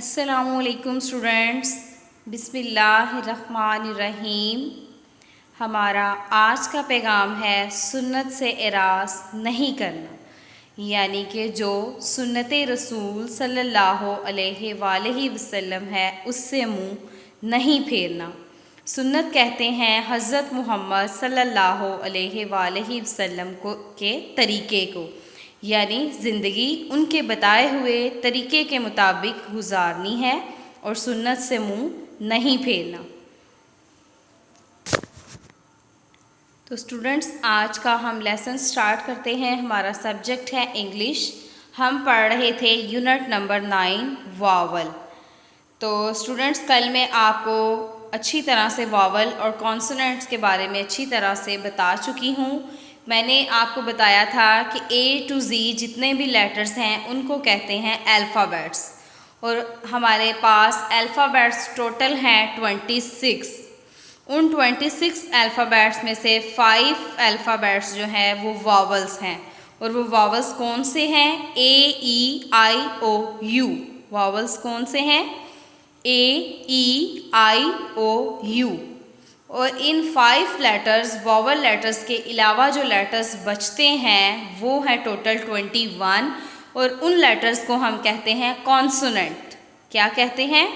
अस्सलामुअलैकुम स्टूडेंट्स, बिस्मिल्लाहिर्रहमानिर्रहीम। हमारा आज का पैगाम है सुन्नत से एरास नहीं करना, यानी कि जो सुन्नत रसूल सल्लल्लाहु अलैहि वसल्लम है उससे मुँह नहीं फेरना। सुन्नत कहते हैं हज़रत मोहम्मद सल्लल्लाहु अलैहि वसल्लम के तरीक़े को, यानी ज़िंदगी उनके बताए हुए तरीक़े के मुताबिक गुजारनी है और सुन्नत से मुँह नहीं फेरना। तो स्टूडेंट्स, आज का हम लेसन स्टार्ट करते हैं। हमारा सब्जेक्ट है इंग्लिश। हम पढ़ रहे थे यूनिट नंबर 9 वावल। तो स्टूडेंट्स, कल मैं आपको अच्छी तरह से वावल और कॉन्सोनेंट्स के बारे में अच्छी तरह से बता चुकी हूँ। मैंने आपको बताया था कि A to Z जितने भी लेटर्स हैं उनको कहते हैं अल्फ़ाबेट्स, और हमारे पास अल्फ़ाबेट्स टोटल हैं 26। उन 26 अल्फ़ाबेट्स में से 5 अल्फ़ाबेट्स जो हैं वो वावल्स हैं। और वो वावल्स कौन से हैं? A-E-I-O-U। वावल्स कौन से हैं? A-E-I-O-U। और इन 5 लेटर्स, वावल लेटर्स के अलावा जो लेटर्स बचते हैं वो है टोटल 21, और उन लेटर्स को हम कहते हैं कॉन्सोनेंट। क्या कहते हैं?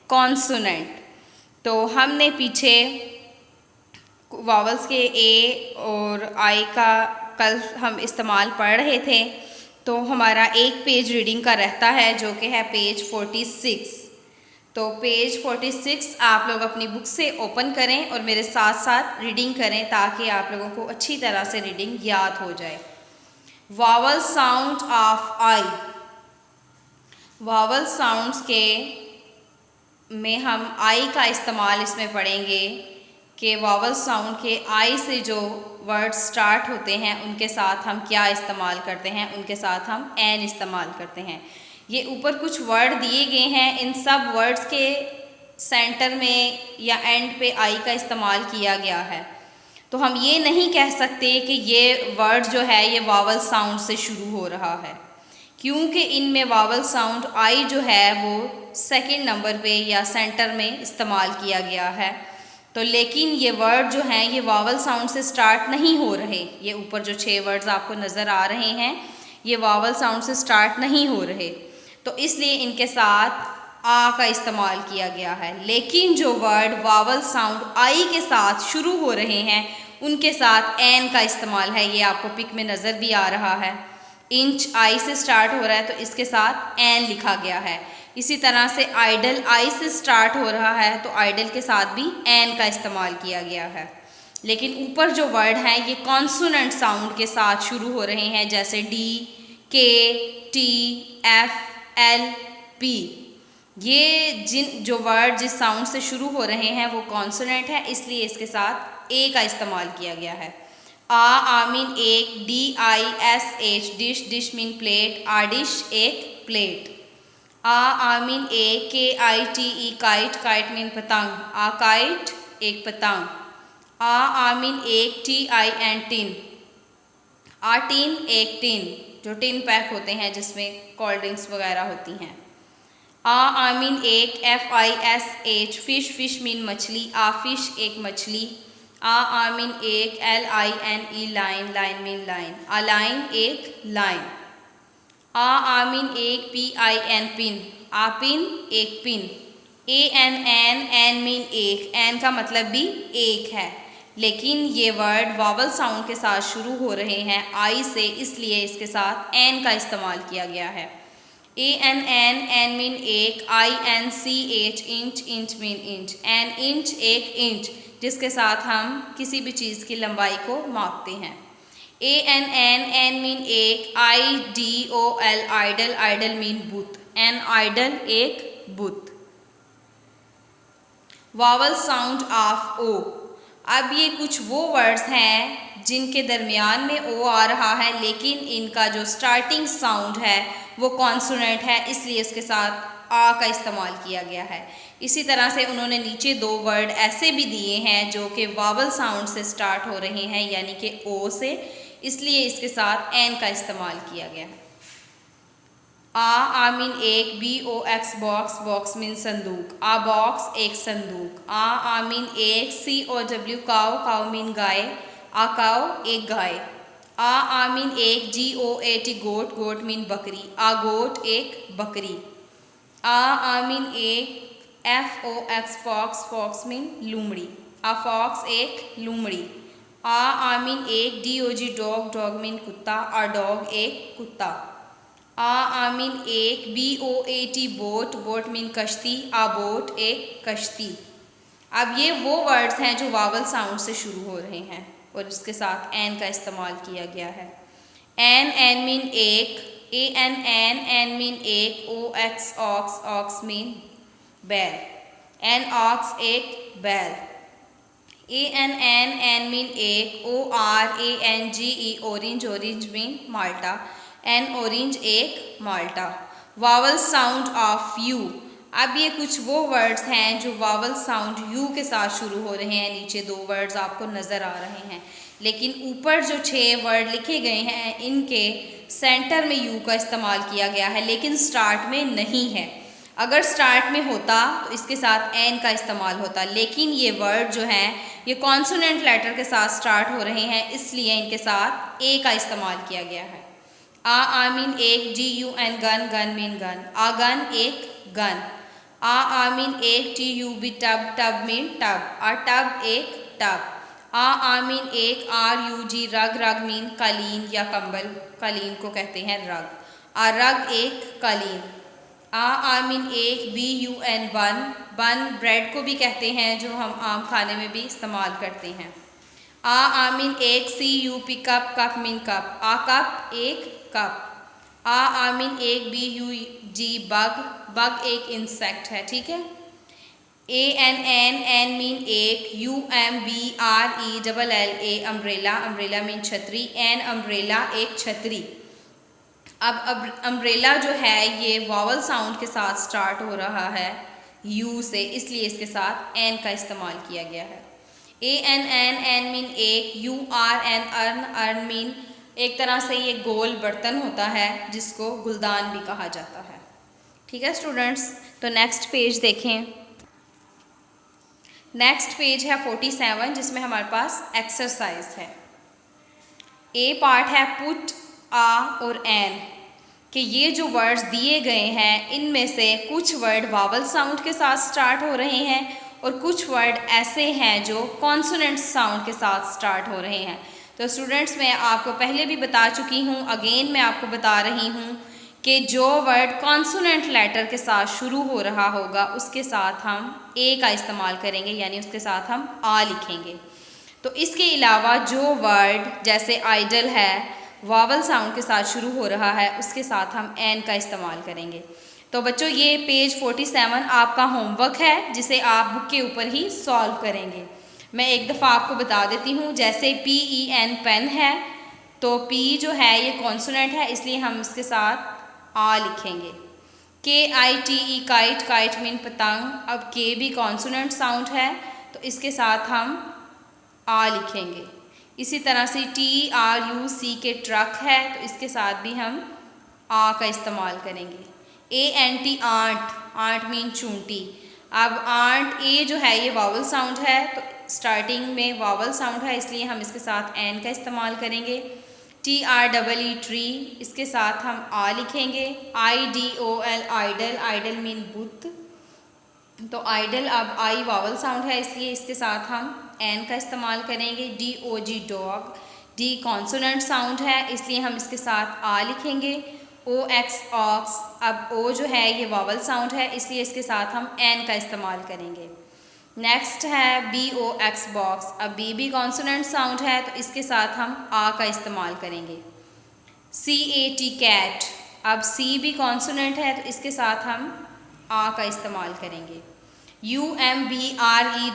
कॉन्सोनेंट। तो हमने पीछे वावल्स के ए और आई का कल हम इस्तेमाल पढ़ रहे थे। तो हमारा एक पेज रीडिंग का रहता है जो कि है पेज 46। तो पेज 46 आप लोग अपनी बुक से ओपन करें और मेरे साथ साथ रीडिंग करें ताकि आप लोगों को अच्छी तरह से रीडिंग याद हो जाए। Vowel sound of I. Vowel sounds के में हम आई का इस्तेमाल इसमें पढ़ेंगे कि वावल साउंड के आई से जो वर्ड स्टार्ट होते हैं उनके साथ हम क्या इस्तेमाल करते हैं? उनके साथ हम एन इस्तेमाल करते हैं। ये ऊपर कुछ वर्ड दिए गए हैं, इन सब वर्ड्स के सेंटर में या एंड पे आई का इस्तेमाल किया गया है। तो हम ये नहीं कह सकते कि ये वर्ड जो है ये वावल साउंड से शुरू हो रहा है, क्योंकि इनमें वावल साउंड आई जो है वो सेकंड नंबर पे या सेंटर में इस्तेमाल किया गया है। तो लेकिन ये वर्ड जो हैं ये वावल साउंड से स्टार्ट नहीं हो रहे। ये ऊपर जो 6 वर्ड्स आपको नज़र आ रहे हैं ये वावल साउंड से स्टार्ट नहीं हो रहे, तो इसलिए इनके साथ आ का इस्तेमाल किया गया है। लेकिन जो वर्ड वावल साउंड आई के साथ शुरू हो रहे हैं उनके साथ एन का इस्तेमाल है। ये आपको पिक में नज़र भी आ रहा है। इंच आई से स्टार्ट हो रहा है तो इसके साथ एन लिखा गया है। इसी तरह से आइडल आई से स्टार्ट हो रहा है तो आइडल के साथ भी एन का इस्तेमाल किया गया है। लेकिन ऊपर जो वर्ड हैं ये कॉन्सोनेंट साउंड के साथ शुरू हो रहे हैं, जैसे डी, के, टी, एफ, एल, पी। ये जो वर्ड जिस साउंड से शुरू हो रहे हैं वो कॉन्सोनेंट है, इसलिए इसके साथ ए का इस्तेमाल किया गया है। आ मीन एक, D I S H dish, dish mean plate, a dish एक प्लेट। आ मीन एक, K I T E kite, kite mean पतंग, आ काइट एक पतंग। आ मीन एक, T I N tin, a tin एक टिन, जो टिन पैक होते हैं जिसमें कोल्ड ड्रिंक्स वगैरह होती हैं। आ मीन एक, F I S H fish, fish mean मछली, आ फिश एक मछली। आ मीन एक, L I N E line, line mean line, a line एक लाइन। आ मीन एक, P I N pin, a pin एक pin. A N an, an mean एक, an का मतलब भी एक है। लेकिन ये वर्ड वावल साउंड के साथ शुरू हो रहे हैं आई से, इसलिए इसके साथ एन का इस्तेमाल किया गया है। A N an, an mean एक, I N C H inch, inch mean inch, an inch एक इंच, जिसके साथ हम किसी भी चीज़ की लंबाई को मापते हैं। A N an, an mean एक, I D O L idol, idol mean बुत, एन आइडल एक बुत। Vowel sound of O. अब ये कुछ वो वर्ड्स हैं जिनके दरमियान में ओ आ रहा है, लेकिन इनका जो स्टार्टिंग साउंड है वो कॉन्सोनेंट है, इसलिए इसके साथ आ का इस्तेमाल किया गया है। इसी तरह से उन्होंने नीचे 2 वर्ड ऐसे भी दिए हैं जो कि वावल साउंड से स्टार्ट हो रहे हैं, यानी कि ओ से, इसलिए इसके साथ एन का इस्तेमाल किया गया है। आ मीन एक, BOX बॉक्स, बॉक्स मीन संदूक, आ बॉक्स एक संदूक। आ मीन एक, COW काव, काव मीन गाय, आ काव एक गाय। आ मीन एक, GOAT गोट, गोट मीन बकरी, आ गोट एक बकरी। आ मीन एक, FOX फॉक्स, फॉक्स मीन लूमड़ी, आ फॉक्स एक लूमड़ी। आ मीन एक, DOG डॉग, डॉग मीन कुत्ता, आ डॉग एक कुत्ता। आ मीन एक, BOAT बोट, बोट मीन कश्ती, आ बोट एक कश्ती। अब ये वो वर्ड्स हैं जो वावल साउंड से शुरू हो रहे हैं और इसके साथ एन का इस्तेमाल किया गया है। एन मीन एक, एन मीन एक, OX ऑक्स, ऑक्स मीन बैल, एन ऑक्स एक बैल। एन मीन एक, ORANGE ऑरेंज, ऑरेंज मीन माल्टा, एन ऑरेंज एक माल्टा। Vowel sound of U. अब ये कुछ वो वर्ड्स हैं जो वावल साउंड यू के साथ शुरू हो रहे हैं। नीचे दो वर्ड्स आपको नज़र आ रहे हैं, लेकिन ऊपर जो 6 वर्ड लिखे गए हैं इनके सेंटर में यू का इस्तेमाल किया गया है, लेकिन स्टार्ट में नहीं है। अगर स्टार्ट में होता तो इसके साथ एन का इस्तेमाल होता, लेकिन ये वर्ड जो हैं ये कॉन्सोनेंट लेटर के साथ स्टार्ट हो रहे हैं, इसलिए इनके साथ ए का इस्तेमाल किया गया है। आ मीन एक, GUN gun, gun mean gun, a gun एक गन। आ मीन एक, TUB tub, tub mean tub, a tub एक टब। आ मीन एक, RUG रग, रग मीन कालीन या कंबल, कालीन को कहते हैं रग, आ रग एक कालीन। आ मीन एक, BUN बन, बन ब्रेड को भी कहते हैं जो हम आम खाने में भी इस्तेमाल करते हैं। आ मीन एक, CUP cup, cup mean cup, a cup एक कप। आ मीन एक, BUG बग, बग एक इंसेक्ट है, ठीक है। एन मीन एक, UMBRELLA अम्ब्रेला, अम्ब्रेला मीन छतरी, एन अम्ब्रेला एक छतरी। अब अम्ब्रेला जो है ये वावल साउंड के साथ स्टार्ट हो रहा है यू से, इसलिए इसके साथ एन का इस्तेमाल किया गया है। एन मीन एक, URN अर्न, अर्न मीन एक तरह से ये गोल बर्तन होता है जिसको गुलदान भी कहा जाता है। ठीक है स्टूडेंट्स, तो नेक्स्ट पेज देखें। नेक्स्ट पेज है 47 जिसमें हमारे पास एक्सरसाइज है। ए पार्ट है पुट, आ और एन कि ये जो वर्ड्स दिए गए हैं इनमें से कुछ वर्ड वावल साउंड के साथ स्टार्ट हो रहे हैं और कुछ वर्ड ऐसे हैं जो कॉन्सोनेंट साउंड के साथ स्टार्ट हो रहे हैं। तो स्टूडेंट्स मैं आपको पहले भी बता चुकी हूँ, अगेन मैं आपको बता रही हूँ कि जो वर्ड कॉन्सोनेंट लेटर के साथ शुरू हो रहा होगा उसके साथ हम ए का इस्तेमाल करेंगे, यानी उसके साथ हम आ लिखेंगे। तो इसके अलावा जो वर्ड जैसे आइडल है वावल साउंड के साथ शुरू हो रहा है उसके साथ हम एन का इस्तेमाल करेंगे। तो बच्चों ये पेज 47 आपका होमवर्क है जिसे आप बुक के ऊपर ही सॉल्व करेंगे। मैं एक दफ़ा आपको बता देती हूँ, जैसे PEN पेन है तो P जो है ये कॉन्सोनेंट है इसलिए हम इसके साथ आ लिखेंगे। KITE काइट, काइट मीन पतंग, अब के भी कॉन्सोनेंट साउंड है तो इसके साथ हम आ लिखेंगे। इसी तरह से TRUC के ट्रक है तो इसके साथ भी हम आ का इस्तेमाल करेंगे। ANT आंट, आंट मीन चूंटी, अब आंट ए जो है ये वावल साउंड है तो स्टार्टिंग में वावल साउंड है इसलिए हम इसके साथ एन का इस्तेमाल करेंगे। TREE ट्री, इसके साथ हम आ लिखेंगे। IDOL आइडल, आइडल मीन बुत, तो आइडल अब आई वावल साउंड है इसलिए इसके साथ हम एन का इस्तेमाल करेंगे। DOG dog, D consonant sound है इसलिए हम इसके साथ आ लिखेंगे। OX ऑक्स, अब ओ जो है ये वावल साउंड है इसलिए इसके साथ हम एन का इस्तेमाल करेंगे। नेक्स्ट है BOX बॉक्स, अब बी भी कॉन्सोनेंट साउंड है तो इसके साथ हम आ का इस्तेमाल करेंगे। CAT कैट, अब सी भी कॉन्सोनेंट है तो इसके साथ हम आ का इस्तेमाल करेंगे। UMBRELLA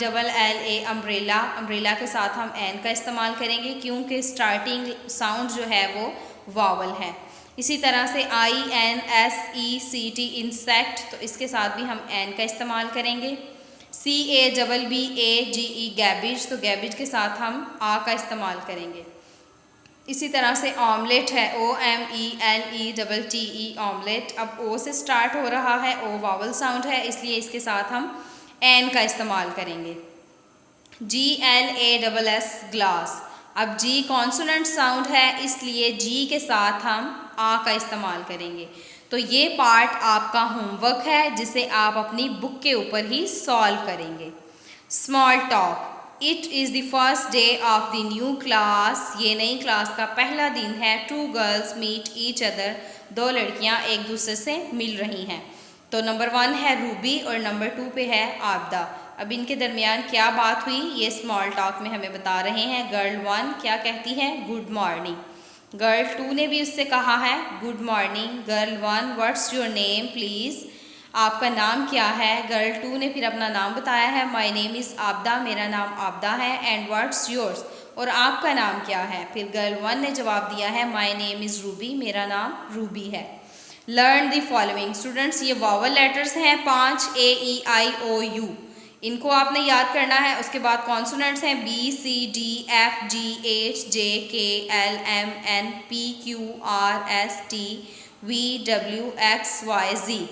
अम्ब्रेला, अम्ब्रेला के साथ हम एन का इस्तेमाल करेंगे क्योंकि स्टार्टिंग साउंड जो है वो वावल है। इसी तरह से INSECT इंसेक्ट, तो इसके साथ भी हम एन का इस्तेमाल करेंगे। CABBAGE गैबिज, तो गैबिज के साथ हम आ का इस्तेमाल करेंगे। इसी तरह से ऑमलेट है, OMELETTE ऑमलेट। अब ओ से स्टार्ट हो रहा है, ओ वावल साउंड है, इसलिए इसके साथ हम एन का इस्तेमाल करेंगे। GLASS glass. अब जी कॉन्सोनेंट साउंड है, इसलिए जी के साथ हम आ का इस्तेमाल करेंगे। तो ये पार्ट आपका होमवर्क है, जिसे आप अपनी बुक के ऊपर ही सॉल्व करेंगे। Small talk. It is the first day of the new class. ये नई क्लास का पहला दिन है। Two girls meet each other. दो लड़कियां एक दूसरे से मिल रही हैं। तो नंबर 1 है रूबी और नंबर 2 पे है आबदा। अब इनके दरमियान क्या बात हुई, ये स्मॉल टॉक में हमें बता रहे हैं। गर्ल 1 क्या कहती है, गुड मॉर्निंग। गर्ल 2 ने भी उससे कहा है good morning. Girl 1 what's your name please. आपका नाम क्या है। गर्ल 2 ने फिर अपना नाम बताया है, माई नेम इज़ आबदा, मेरा नाम आबदा है। एंड व्हाट्स योर्स, और आपका नाम क्या है। फिर गर्ल 1 ने जवाब दिया है, माई नेम इज़ रूबी, मेरा नाम रूबी है। Learn the following. स्टूडेंट्स, ये वॉवल लेटर्स हैं 5 AEIOU, इनको आपने याद करना है। उसके बाद कॉन्सोनेंट्स हैं BCDFGHJKLMNPQRSTVWXYZ।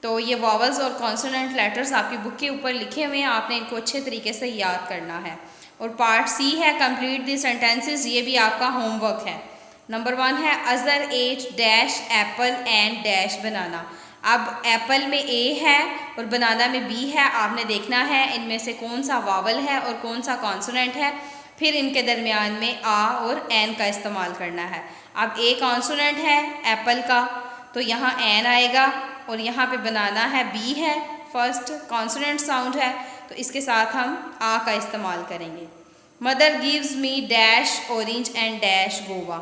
तो ये वॉवल्स और कॉन्सोनेंट लेटर्स आपकी बुक के ऊपर लिखे हुए हैं, आपने इनको अच्छे तरीके से याद करना है। और पार्ट सी है कंप्लीट द सेंटेंसेस, ये भी आपका होमवर्क है। नंबर 1 है अजर एट dash apple and dash banana. अब एप्पल में ए है और बनाना में बी है, आपने देखना है इनमें से कौन सा वावल है और कौन सा कॉन्सोनेंट है, फिर इनके दरमियान में आ और एन का इस्तेमाल करना है। अब ए कॉन्सोनेंट है एप्पल का, तो यहाँ एन आएगा, और यहाँ पे बनाना है बी है, फर्स्ट कॉन्सोनेंट साउंड है, तो इसके साथ हम आ का इस्तेमाल करेंगे। Mother gives me dash orange and dash Goa.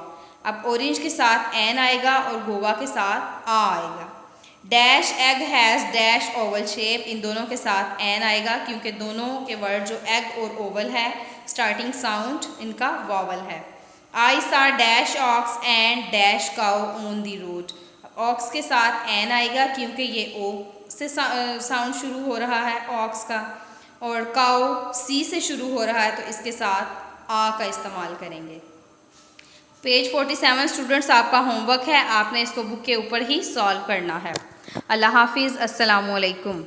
अब ऑरेंज के साथ एन आएगा और गोवा के साथ आ आएगा। Dash egg has dash oval shape, इन दोनों के साथ एन आएगा, क्योंकि दोनों के वर्ड जो एग और ओवल है, स्टार्टिंग साउंड इनका वॉवल है। I saw dash ox and dash cow on the road. Ox के साथ एन आएगा, क्योंकि ये ओ से साउंड शुरू हो रहा है ऑक्स का, और काउ सी से शुरू हो रहा है, तो इसके साथ आ का इस्तेमाल करेंगे। पेज 47 स्टूडेंट्स आपका होमवर्क है, आपने इसको बुक के ऊपर ही सॉल्व करना है। अल्लाह हाफिज़, अस्सलामु अलैकुम।